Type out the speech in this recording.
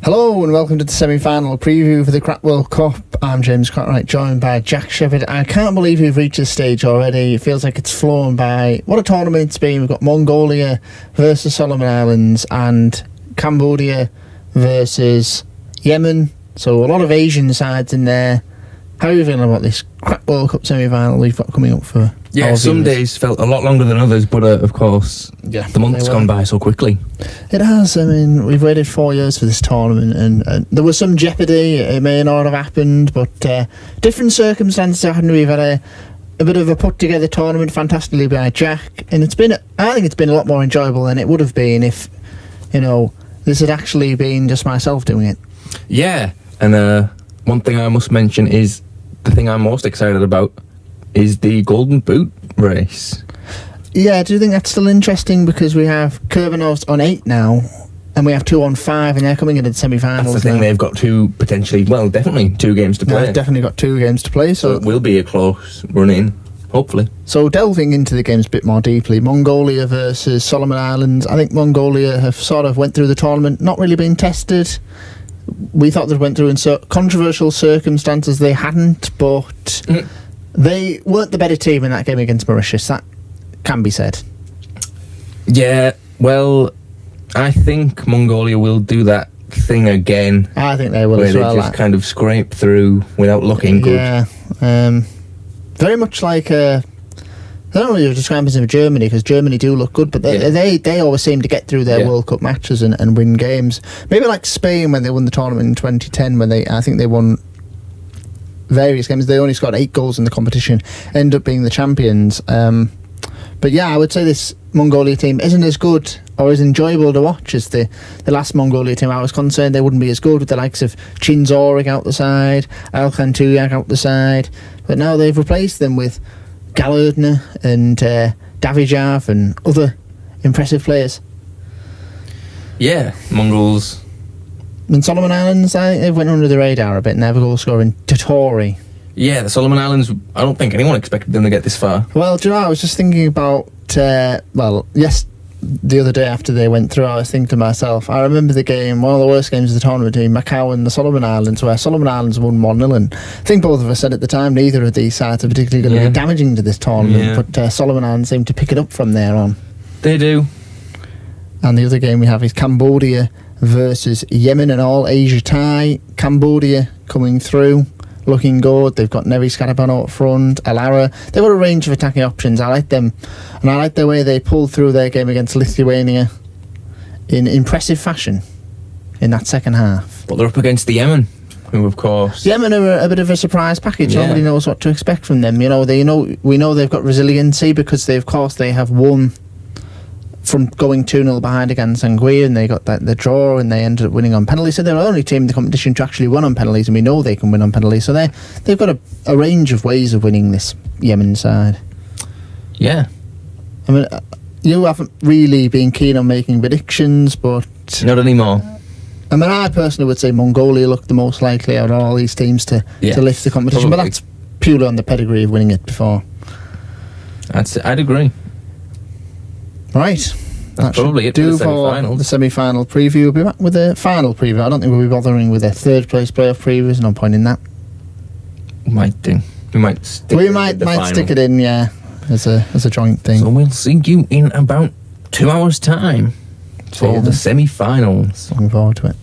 Hello and welcome to the semi-final preview for the Crack World Cup. I'm James Cartwright, joined by Jack Shepherd. I can't believe we've reached this stage already. It feels like it's flown by. What a tournament it's been. We've got Mongolia versus Solomon Islands and Cambodia versus Yemen. So a lot of Asian sides in there. How are you feeling about this Crack World Cup semi-final we've got coming up for? Yeah, some days felt a lot longer than others, but of course, the month's gone by so quickly. It has. I mean, we've waited 4 years for this tournament, and there was some jeopardy. It may not have happened, but different circumstances happened. We've had a bit of a put-together tournament, fantastically by Jack, and I think it's been a lot more enjoyable than it would have been if, this had actually been just myself doing it. Yeah, and one thing I must mention is the thing I'm most excited about is the Golden Boot race. Yeah, do you think that's still interesting? Because we have Kurbanovs on 8 now, and we have 2 on 5, and they're coming into the semi-finals. That's the thing, now. They've got definitely 2 games to play. They've definitely got 2 games to play. So it will be a close run-in, hopefully. So delving into the games a bit more deeply, Mongolia versus Solomon Islands. I think Mongolia have sort of went through the tournament, not really been tested. We thought they went through in controversial circumstances. They hadn't, but they weren't the better team in that game against Mauritius. That can be said. Yeah, well, I think Mongolia will do that thing again. I think they will as well. Where they just kind of scrape through without looking good. Yeah, very much like I don't know if you're describing them of Germany, because Germany do look good, but they always seem to get through their World Cup matches and win games. Maybe like Spain when they won the tournament in 2010, when I think they won various games. They only scored 8 goals in the competition, end up being the champions. But yeah, I would say this Mongolia team isn't as good or as enjoyable to watch as the last Mongolia team. I was concerned they wouldn't be as good with the likes of Chin Zorig out the side, Alkhan Tuyak out the side, but now they've replaced them with Galerdner and Davijav and other impressive players. Yeah, Mongols. And Solomon Islands, I think they went under the radar a bit and they have a goal scoring Totori. Yeah, the Solomon Islands, I don't think anyone expected them to get this far. Well, do you know, I was just thinking about, the other day after they went through, I was thinking to myself, I remember the game, one of the worst games of the tournament between Macau and the Solomon Islands, where Solomon Islands won 1-0, and I think both of us said at the time neither of these sides are particularly going to be damaging to this tournament, but Solomon Islands seem to pick it up from there on. They do. And the other game we have is Cambodia versus Yemen, an all-Asia tie. Cambodia coming through, looking good. They've got Nevi Scarabano up front, Alara. They've got a range of attacking options. I like them, and I like the way they pulled through their game against Lithuania in impressive fashion in that second half. But they're up against the Yemen, who of course... Yemen are a bit of a surprise package. Yeah. Nobody knows what to expect from them. We know they've got resiliency because they have won from going 2-0 behind against Anguilla, and they got the draw, and they ended up winning on penalties. So they're the only team in the competition to actually win on penalties, and we know they can win on penalties. So they've got a range of ways of winning this Yemen side. Yeah. I mean, you haven't really been keen on making predictions, but... Not anymore. I mean, I personally would say Mongolia look the most likely out of all these teams to lift the competition, probably. but that's purely on the pedigree of winning it before. I'd agree. Right. That's probably it for the semi-final. The semi-final preview. We'll be back with a final preview. I don't think we'll be bothering with a third place playoff preview. There's no point in that. We might do. We might stick it in, as a joint thing. So we'll see you in about 2 hours' time for the semi-finals. Looking forward to it.